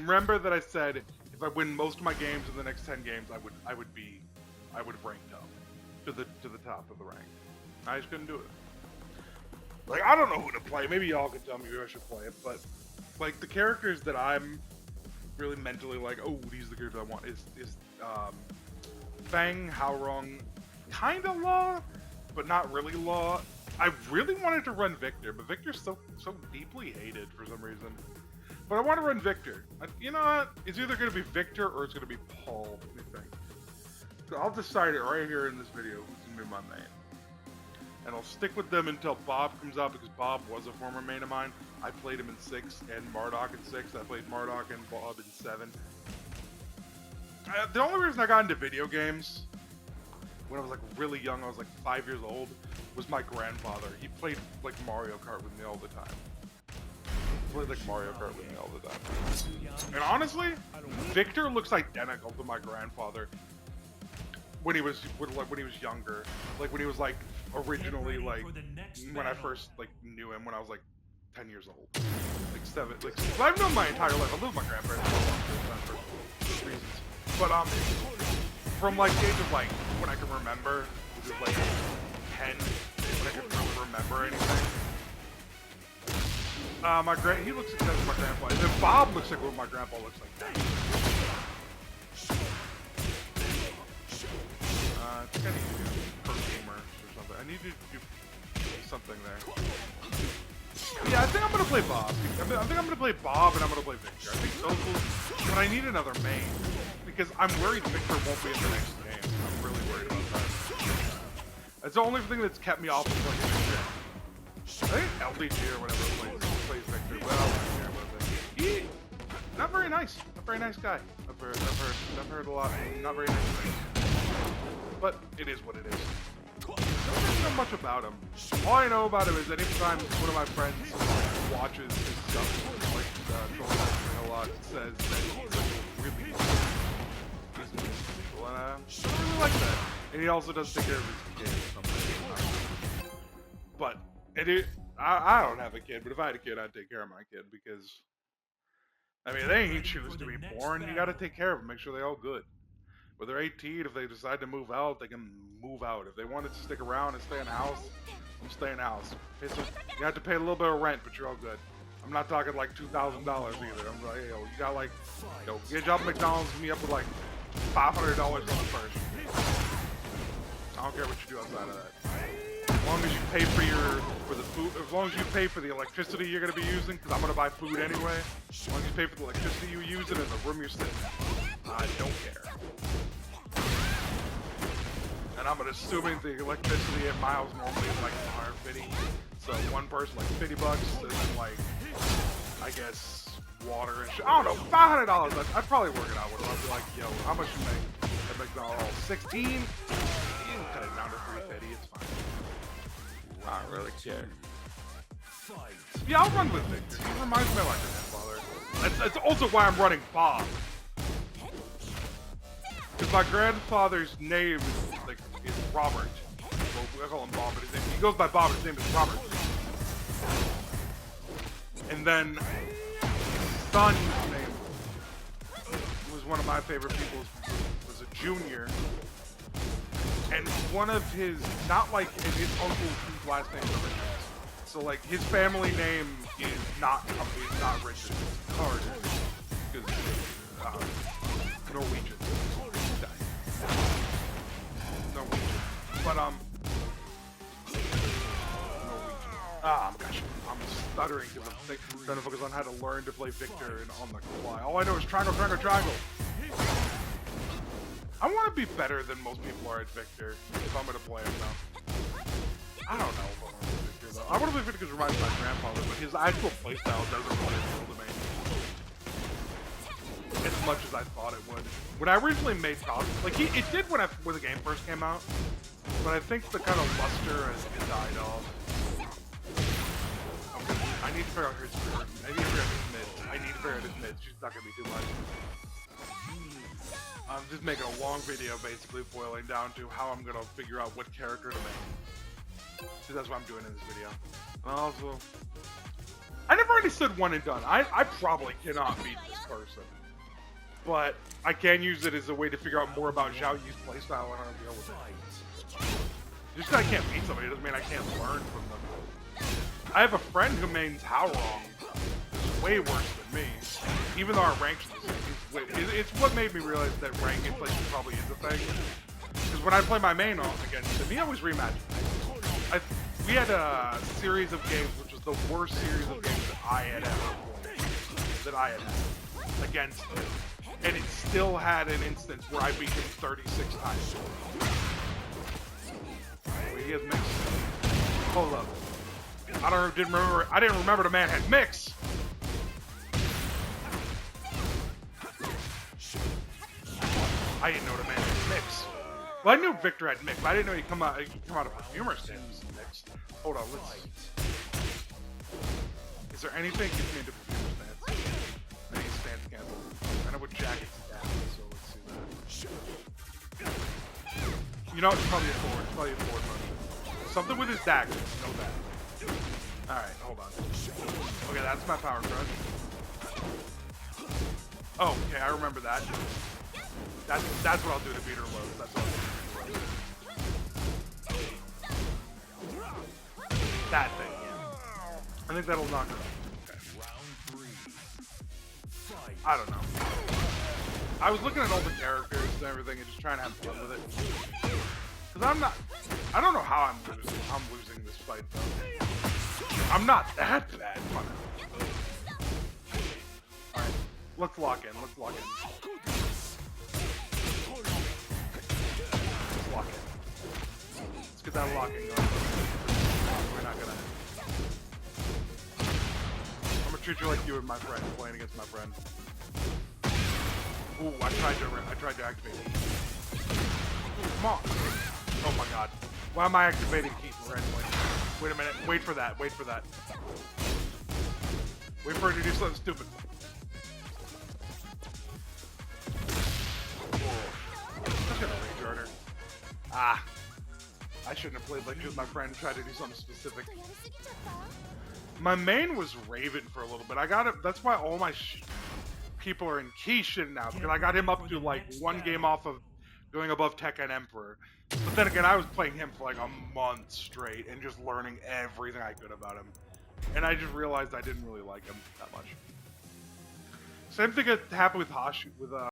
remember that I said if I win most of my games in the next 10 games, I would rank up to the top of the rank. I just couldn't do it. Like, I don't know who to play. Maybe y'all can tell me who I should play it, but like the characters that I'm really mentally like, oh, these are the characters I want is Fang, Haorong, kinda Law, but not really Law. I really wanted to run Victor, but Victor's so deeply hated for some reason. But I want to run Victor. You know what? It's either going to be Victor or it's going to be Paul, I think. So I'll decide it right here in this video who's going to be my main. And I'll stick with them until Bob comes out, because Bob was a former main of mine. I played him in 6 and Mardok in 6. I played Mardok and Bob in 7. The only reason I got into video games when I was like really young, I was like 5 years old, was my grandfather. He played like Mario Kart with me all the time. Played like Mario Kart with me all the time. And honestly, Victor looks identical to my grandfather when he was younger. Like when he was like originally like when I first like knew him when I was like 10 years old. Like 7 like I've known my entire life. I live with my grandparents for reasons. But from like the age of like when I can remember, which is like 10, when I can remember anything. He looks exactly like my grandpa. And then Bob looks like what my grandpa looks like. I think I need to do Pro Gamers or something. I need to do something there. Yeah, I think I'm gonna play Bob. I think I'm gonna play Bob and I'm gonna play Victor. I think Social, but I need another main because I'm worried Victor won't be in the next game. I'm really worried about that. That's the only thing that's kept me off of playing Victor. I think LDG or whatever plays Victor well. He not very nice. Not very nice guy. I've heard a lot. Not very nice things. But it is what it is. I don't really know much about him. All I know about him is that anytime one of my friends watches his stuff, like a lot, says that he's like really decent people, and I really like that. And he also does take care of his kid or something. But I don't have a kid, but if I had a kid, I'd take care of my kid because, I mean, they ain't choose to be born. You got to take care of them, make sure they're all good. When they're 18, if they decide to move out, they can move out. If they wanted to stick around and stay in the house, I'm staying in the house. You have to pay a little bit of rent, but you're all good. I'm not talking like $2,000 either. I'm like, yo, you got like, yo, get a job at McDonald's, me up with like $500 on the first. I don't care what you do outside of that. As long as you pay for the food, as long as you pay for the electricity you're gonna be using, because I'm gonna buy food anyway. As long as you pay for the electricity you use in the room you're sitting in, I don't care. And I'm assuming the electricity at my house normally is like 150. So one person like $50, and then like I guess water and shit. I don't know, $500. I'd probably work it out with them. I'd be like, yo, how much you make at McDonald's? 16? You can cut it down to 350. It's fine. I don't really care. Yeah, I'll run with Victor. He reminds me of like a grandfather. That's also why I'm running Bob. Because my grandfather's name is Robert. Well, I call him Bob, but he goes by Bob, his name is Robert. And then his son's name was one of my favorite people, was a junior. And one of his, not like his uncle whose last name is Richards. So like his family name is not Richards, it's Carter. Because Norwegian. Norwegian. But gosh, I'm stuttering because I'm trying to focus on how to learn to play Victor and on the fly. All I know is triangle, triangle, triangle. I want to be better than most people are at Victor if I'm going to play him now. I don't know if I want to play Victor though. I want to play Victor because it reminds me of my grandfather, but his actual playstyle doesn't really appeal to me as much as I thought it would. When I originally made Cosmo, like it did when the game first came out, but I think the kind of luster has died off. I need to figure out his mids. I need to figure out his mids. She's not gonna be too much. I'm just making a long video basically boiling down to how I'm gonna figure out what character to make. So that's what I'm doing in this video. And also, I never understood one and done. I probably cannot beat this person. But I can use it as a way to figure out more about Zhao Yu's playstyle and how to deal with it. Just because I can't beat somebody doesn't mean I can't learn from them. I have a friend who mains Haorong, who's way worse than me. Even though our ranks are the same. It's what made me realize that rank inflation probably is a thing. Because when I play my main against him, he always rematches me. We had a series of games, which was the worst series of games that I had ever played. Against him. And it still had an instance where I beat him 36 times. Wait, he has mix. Hold up. I didn't remember the man had mix. I didn't know the man had mix. Well, I knew Victor had mix, but I didn't know he'd come out of perfumer stance mix. Hold on, let's see. Is there anything that gets me into perfumer stance? I need stance cancel. I know what jacket's down, so let's see that. You know, it's probably a forward. It's probably a forward motion. Something with his dagger. Know that. Alright, hold on. Okay, that's my power crush. Oh, okay, I remember that. That's what I'll do to beat her low. That's what I'll do to beat her low. That thing, yeah. I think that'll knock her out. Okay. Round 3. I don't know. I was looking at all the characters and everything and just trying to have fun with it. Because I don't know how I'm losing this fight though. I'm not that bad. Come on. Alright, let's lock in. Let's lock in. Let's get that locking going. We're not gonna. I'm gonna treat you like you and my friend playing against my friend. Ooh, I tried to activate it. Come on. Oh my god. Why am I activating Keith randomly? Wait a minute. Wait for that. Wait for that. Wait for her to do something stupid. I'm gonna rage order. Ah. I shouldn't have played like you with my friend and tried to do something specific. My main was Raven for a little bit. I got it. That's why all my people are in Kishin now, because I got him up to like one game off of going above Tekken Emperor. But then again, I was playing him for like a month straight and just learning everything I could about him. And I just realized I didn't really like him that much. Same thing happened with Hashi, with